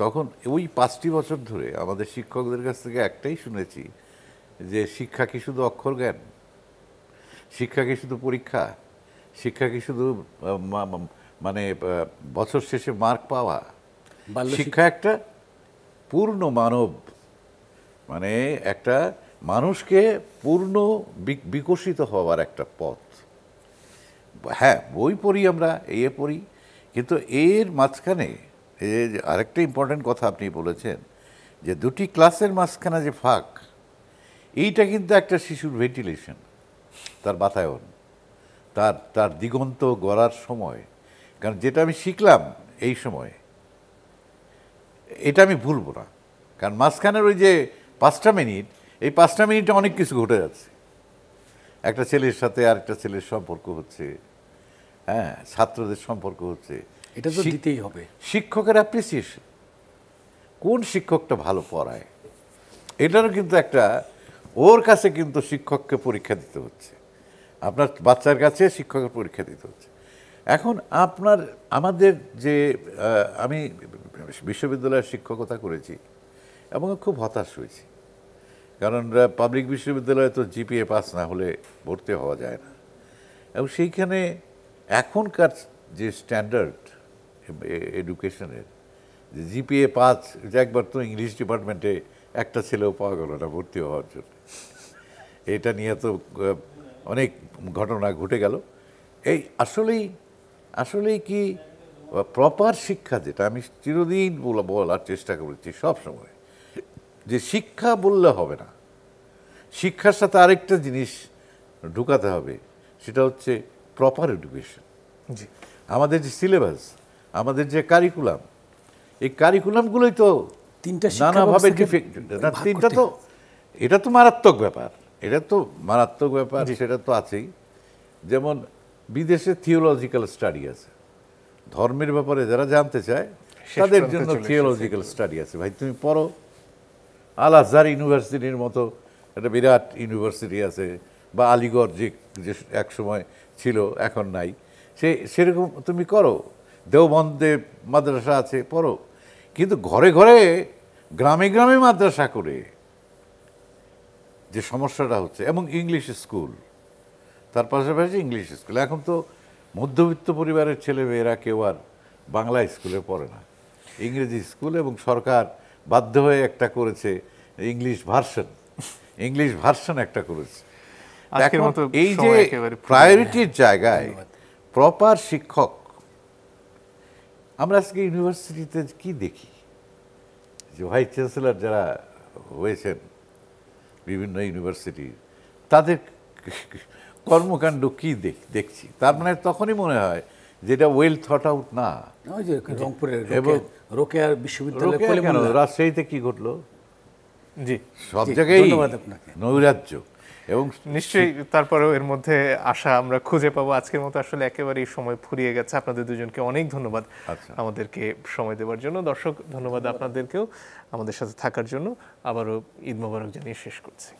Speaker 2: তখন ওই 5টি বছর ধরে আমাদের শিক্ষকদের কাছ থেকে একটাই শুনেছি যে শিক্ষা কি শুধু অক্ষর জ্ঞান, শিক্ষা কি শুধু পরীক্ষা, শিক্ষা কি শুধু মানে বছর শেষে মার্ক পাওয়া। শিক্ষা একটা পূর্ণ মানব, মানে একটা মানুষকে পূর্ণ বিকশিত হওয়ার একটা পথ। হ্যাঁ, বই পড়ি আমরা, পড়ি, কিন্তু এর মাঝখানে আরেকটা ইম্পর্টেন্ট কথা আপনি বলেছেন যে দুটি ক্লাসের মাঝখানে যে ফাঁক, এইটা কিন্তু একটা শিশুর ভেন্টিলেশন, তার বাতায়ন, তার দিগন্ত গড়ার সময়। কারণ যেটা আমি শিখলাম এই সময়ে, এটা আমি ভুলবো না। কারণ মাঝখানের ওই যে 5টা মিনিট, এই 5টা মিনিটে অনেক কিছু ঘটে যাচ্ছে। একটা ছেলের সাথে আরেকটা ছেলের সম্পর্ক হচ্ছে, হ্যাঁ, ছাত্রদের সম্পর্ক হচ্ছে,
Speaker 3: এটা তো দিতেই হবে।
Speaker 2: শিক্ষকের অ্যাপ্রিসিয়েশন, কোন শিক্ষকটা ভালো পড়ায়, এটারও কিন্তু একটা, ওর কাছে কিন্তু শিক্ষককে পরীক্ষা দিতে হচ্ছে, আপনার বাচ্চার কাছে শিক্ষকের পরীক্ষা দিতে হচ্ছে। এখন আমাদের যে আমি বিশ্ববিদ্যালয়ের শিক্ষকতা করেছি এবং খুব হতাশ হয়েছি, কারণ পাবলিক বিশ্ববিদ্যালয়ে তো জিপিএ পাস না হলে ভর্তি হওয়া যায় না। এবং সেইখানে এখনকার যে স্ট্যান্ডার্ড এডুকেশনের, যে জিপিএ 5, যে একবার তো ইংলিশ ডিপার্টমেন্টে একটা ছেলেও পাওয়া গেল না ভর্তি হওয়ার জন্য, এটা নিয়ে তো অনেক ঘটনা ঘটে গেল। এই আসলেই কি প্রপার শিক্ষা, যেটা আমি চিরদিন বলার চেষ্টা করেছি সব সময়, যে শিক্ষা বললে হবে না, শিক্ষার সাথে আরেকটা জিনিস ঢুকাতে হবে, সেটা হচ্ছে প্রপার এডুকেশন। আমাদের যে সিলেবাস, আমাদের যে কারিকুলাম, এই কারিকুলামগুলোই তো নানাভাবে তিনটা, তো এটা তো মারাত্মক ব্যাপার, সেটা তো আছেই। যেমন বিদেশে থিওলজিক্যাল স্টাডি আছে, ধর্মের ব্যাপারে যারা জানতে চায় তাদের জন্য থিওলজিক্যাল স্টাডি আছে। ভাই তুমি পড়ো, আল আজহার ইউনিভার্সিটির মতো একটা বিরাট ইউনিভার্সিটি আছে, বা আলিগড় যে এক সময় ছিল এখন নাই, সেরকম তুমি করো, দেওবন্দে মাদ্রাসা আছে, পড়ো। কিন্তু ঘরে ঘরে গ্রামে গ্রামে মাদ্রাসা করে যে সমস্যাটা হচ্ছে, এবং ইংলিশ স্কুল, তার পাশাপাশি ইংলিশ স্কুল। এখন তো মধ্যবিত্ত পরিবারের ছেলেমেয়েরা কেউ আর বাংলা স্কুলে পড়ে না, ইংরেজি স্কুল, এবং সরকার বাধ্য হয়ে একটা করেছে ইংলিশ ভার্সন একটা করেছে।
Speaker 1: আজকের
Speaker 2: এখন
Speaker 1: মতো
Speaker 2: এই যে
Speaker 1: সময় একেবারে
Speaker 2: প্রায়োরিটির জায়গায় প্রপার শিক্ষক, আমরা আজকে ইউনিভার্সিটিতে কি দেখি যে ভাইস চ্যান্সেলর যারা হয়েছেন বিভিন্ন ইউনিভার্সিটির, তাদের কর্মকাণ্ড কি দেখছি, তার মানে তখনই মনে হয় যেটা ওয়েল থট আউট না।
Speaker 3: ওই যে রংপুরের
Speaker 2: এবং
Speaker 3: রোকেয়া বিশ্ববিদ্যালয়
Speaker 2: রোকেয়া কেন,
Speaker 3: কলিমুল্লাহ।
Speaker 2: রাজশাহীতে কি ঘটলো,
Speaker 1: জি
Speaker 2: সব
Speaker 3: জি,
Speaker 2: জায়গায়
Speaker 3: ধন্যবাদ আপনাকে।
Speaker 2: নৈরাজ্য। এবং
Speaker 1: নিশ্চয়ই তারপরেও এর মধ্যে আশা আমরা খুঁজে পাবো। আজকের মতো আসলে একেবারেই সময় ফুরিয়ে গেছে। আপনাদের দুজনকে অনেক ধন্যবাদ
Speaker 2: আচ্ছা।
Speaker 1: আমাদেরকে সময় দেওয়ার জন্য। দর্শক, ধন্যবাদ আপনাদেরকেও আমাদের সাথে থাকার জন্য। আবারও ঈদ মোবারক জানিয়ে শেষ করছি।